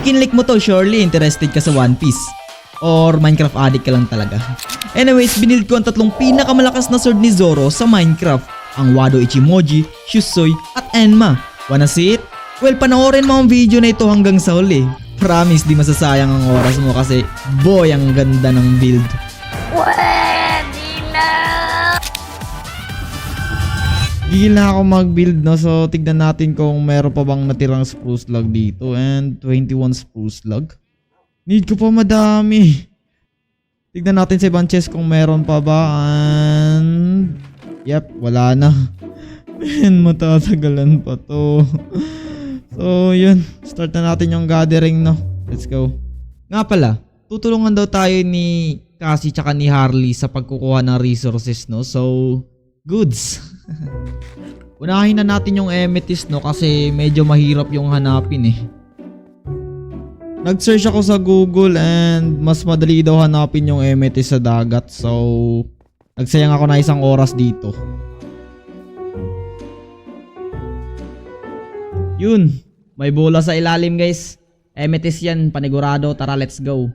kinlik mo to, surely interested ka sa One Piece. Or Minecraft addict ka lang talaga. Anyways, binild ko ang tatlong pinakamalakas na sword ni Zoro sa Minecraft. Ang Wado Ichimoji, Shusui, at Enma. Wanna see it? Well, panoorin mo ang video na ito hanggang sa huli. Promise, di masasayang ang oras mo kasi boy, ang ganda ng build. Gigil na ako mag-build, no? So, tignan natin kung meron pa bang natirang spruce log dito. And 21 spruce log. Need ko pa madami. Tignan natin sa ibang chest kung meron pa ba. And yep, wala na. Man, matatagalan pa to. So, yun. Start na natin yung gathering, no? Let's go. Nga pala, tutulungan daw tayo ni Cassie tsaka ni Harley sa pagkukuha ng resources, no? So, goods. Unahin na natin yung amethyst, no? Kasi medyo mahirap yung hanapin, eh. Nag-search ako sa Google and mas madali daw hanapin yung amethyst sa dagat. So, nagsayang ako na isang oras dito. Yun. May bola sa ilalim, guys. Amethyst yan. Panigurado. Tara, let's go.